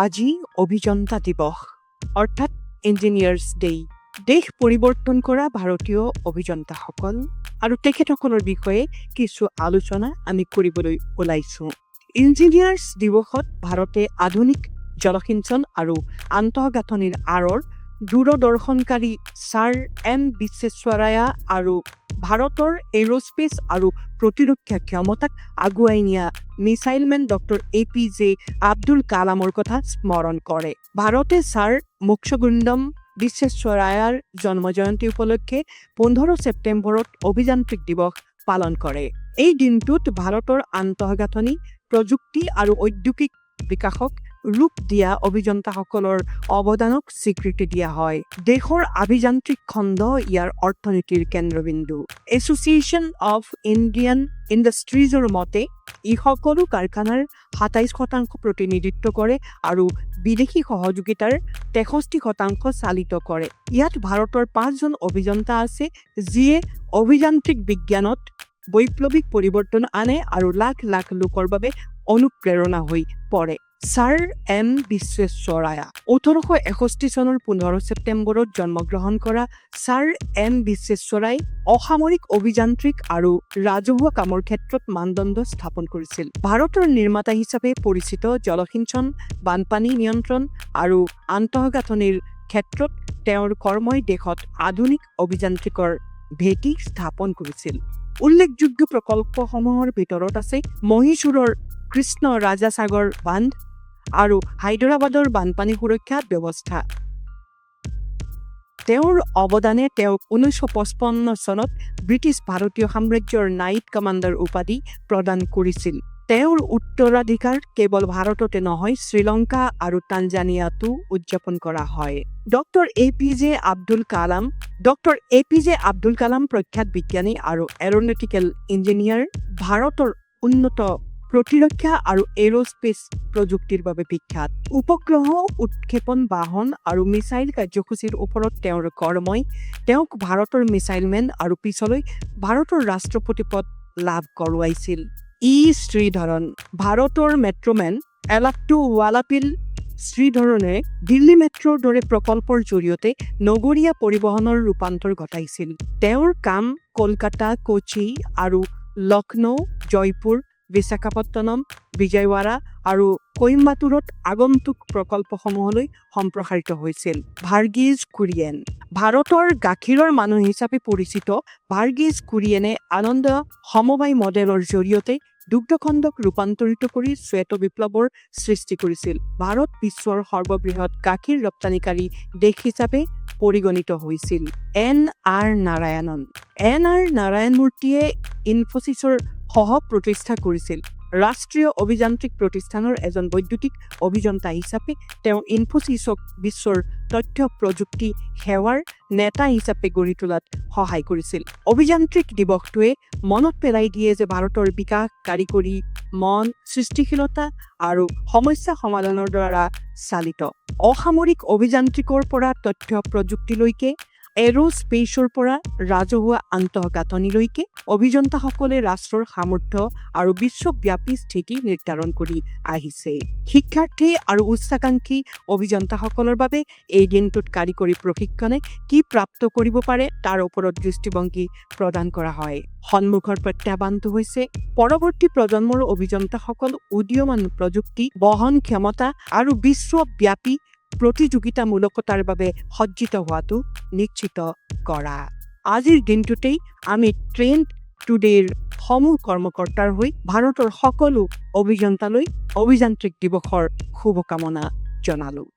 আজি অভিযন্তা দিৱস অৰ্থাৎ ইঞ্জিনিয়াৰ্ছ ডে। দেশ পৰিৱৰ্তন কৰা ভাৰতীয় অভিযন্তাসকল আৰু তেখেতসকলৰ বিষয়ে কিছু আলোচনা আমি কৰিবলৈ ওলাইছোঁ। ইঞ্জিনিয়াৰ্ছ দিৱসত ভাৰতে আধুনিক জলসিঞ্চন আৰু আন্তঃগাঁথনিৰ আঁৰৰ দূৰদৰ্শনকাৰী ছাৰ এম বিশ্বেশ্বৰায়া আৰু ভাৰতৰ এৰোস্পেচ আৰু প্ৰতিৰক্ষা ক্ষমতাক আগুৱাই নিয়া মিছাইলমেন ডক্টৰ APJ আব্দুল কালামৰ কথা স্মৰণ কৰে। ভাৰতে ছাৰ মোক্ষগুণ্ডম বিশ্বেশ্বৰায়াৰ জন্মজয়ন্তী উপলক্ষে 15 ছেপ্টেম্বৰত অভিযান্ত্ৰিক দিৱস পালন কৰে। এই দিনটোত ভাৰতৰ আন্তঃগাঁথনি প্ৰযুক্তি আৰু ঔদ্যোগিক বিকাশক ৰূপ দিয়া অভিযন্তাসকলৰ অৱদানক স্বীকৃতি দিয়া হয়। দেশৰ আভিযান্ত্ৰিক খণ্ড ইয়াৰ অৰ্থনীতিৰ কেন্দ্ৰবিন্দু। এছ'চিয়েশ্যন অফ ইণ্ডিয়ান ইণ্ডাষ্ট্ৰিজৰ মতে ই সকলো কাৰখানাৰ 27% প্ৰতিনিধিত্ব কৰে আৰু বিদেশী সহযোগিতাৰ 63% চালিত কৰে। ইয়াত ভাৰতৰ 5জন অভিযন্তা আছে, যিয়ে অভিযান্ত্ৰিক বিজ্ঞানত বৈপ্লৱিক পৰিৱৰ্তন আনে আৰু লাখ লাখ লোকৰ বাবে অনুপ্ৰেৰণা হৈ পৰে। ছাৰ এম বিশ্বেশ্বৰায়া 1861 চনৰ 15 ছেপ্টেম্বৰত জন্মগ্ৰহণ কৰা ছাৰ এম বিশ্বেশ্বৰাই অসামৰিক অভিযান্ত্ৰিক আৰু ৰাজহুৱা কামৰ ক্ষেত্ৰত মানদণ্ড স্থাপন কৰিছিল। ভাৰতৰ নিৰ্মাতা হিচাপে পৰিচিত জলসিঞ্চন, বানপানী নিয়ন্ত্ৰণ আৰু আন্তঃগাঁথনিৰ ক্ষেত্ৰত তেওঁৰ কৰ্মই দেশত আধুনিক অভিযান্ত্ৰিকৰ ভেটি স্থাপন কৰিছিল। উল্লেখযোগ্য প্ৰকল্পসমূহৰ ভিতৰত আছে মহীশূৰৰ কৃষ্ণ ৰাজাসাগৰ বান্ধ আৰু হায়দৰাবাদৰ বানপানী সুৰক্ষা ব্যৱস্থা। তেওঁৰ অৱদানে তেওঁক 1955 চনত ব্ৰিটিছ ভাৰতীয় সাম্ৰাজ্যৰ নাইট কমাণ্ডাৰ উপাধি প্ৰদান কৰিছিল। তেওঁৰ উত্তৰাধিকাৰ কেৱল ভাৰততে নহয়, শ্ৰীলংকা আৰু তাঞ্জানিয়াতো উদযাপন কৰা হয়। ডক্টৰ APJ আব্দুল কালাম প্ৰখ্যাত বিজ্ঞানী আৰু এৰোনটিকেল ইঞ্জিনিয়াৰ। ভাৰতৰ উন্নত প্ৰতিৰক্ষা আৰু এৰোস্পেচ প্ৰযুক্তিৰ বাবে বিখ্যাত। উপগ্ৰহ উৎক্ষেপণ বাহন আৰু মিছাইল কাৰ্যসূচীৰ ওপৰত তেওঁৰ কৰ্মই তেওঁক ভাৰতৰ মিছাইলমেন আৰু পিছলৈ ভাৰতৰ ৰাষ্ট্ৰপতি পদ লাভ কৰোৱাইছিল। শ্ৰীধৰন ভাৰতৰ মেট্ৰ'মেন এলাট্টুৱালাপিল শ্ৰীধৰণে দিল্লী মেট্ৰ'ৰ দৰে প্ৰকল্পৰ জৰিয়তে নগৰীয়া পৰিবহণৰ ৰূপান্তৰ ঘটাইছিল। তেওঁৰ কাম কলকাতা, কোচি আৰু লক্ষ্ণৌ, জয়পুৰ, বিশাখাপট্টনম, বিজয়ৱাড়া আৰু কোইম্বাটুৰত আগন্তুক প্ৰকল্পসমূহলৈ সম্প্ৰসাৰিত হৈছিল। ভাৰ্গিজ কুৰিয়েন ভাৰতৰ গাখীৰৰ মানুহ হিচাপে পৰিচিত ভাৰ্গিজ কুৰিয়েনে আনন্দ সমবায় মডেলৰ জৰিয়তে দুগ্ধখণ্ডক ৰূপান্তৰিত কৰি শ্বেত বিপ্লৱৰ সৃষ্টি কৰিছিল। ভাৰত বিশ্বৰ সৰ্ববৃহৎ গাখীৰ ৰপ্তানিকাৰী দেশ হিচাপে পৰিগণিত হৈছিল। NR নাৰায়ণমূৰ্তিয়ে ইনফোচিছৰ সহ প্ৰতিষ্ঠা কৰিছিল। ৰাষ্ট্ৰীয় অভিযান্ত্ৰিক প্ৰতিষ্ঠানৰ এজন বৈদ্যুতিক অভিযন্তা হিচাপে তেওঁ ইনফোচিছক বিশ্বৰ তথ্য প্ৰযুক্তি সেৱাৰ নেতা হিচাপে গঢ়ি তোলাত সহায় কৰিছিল। অভিযান্ত্ৰিক দিৱসটোৱে মনত পেলাই দিয়ে যে ভাৰতৰ বিকাশ কাৰিকৰী মন, সৃষ্টিশীলতা আৰু সমস্যা সমাধানৰ দ্বাৰা চালিত। অসামৰিক অভিযান্ত্ৰিকৰ পৰা তথ্য প্ৰযুক্তিলৈকে, এৰোস্পেচৰ পৰা ৰাজহুৱা আন্তঃগাঁথনিলৈকে অভিযন্তাসকলে ৰাষ্ট্ৰৰ সামৰ্থ্য আৰু বিশ্বব্যাপী স্থিতি নিৰ্ধাৰণ কৰি আহিছে। শিক্ষাৰ্থী আৰু উচ্চাকাংক্ষী অভিযন্তাসকলৰ বাবে এই দিনটোত কাৰিকৰী প্ৰশিক্ষণে কি প্ৰাপ্ত কৰিব পাৰে তাৰ ওপৰত দৃষ্টিভংগী প্ৰদান কৰা হয়। সন্মুখৰ প্ৰত্যাহ্বানটো হৈছে পৰৱৰ্তী প্ৰজন্মৰ অভিযন্তাসকল উদীয়মান প্ৰযুক্তি, বহন ক্ষমতা আৰু বিশ্বব্যাপী প্ৰতিযোগিতামূলকতাৰ বাবে সজ্জিত হোৱাটো নিশ্চিত কৰা। আজিৰ দিনটোতেই আমি ট্ৰেণ্ড টুডেৰ সমূহ কৰ্মকৰ্তাৰ হৈ ভাৰতৰ সকলো অভিযন্তালৈ অভিযান্ত্ৰিক দিৱসৰ শুভকামনা জনালোঁ।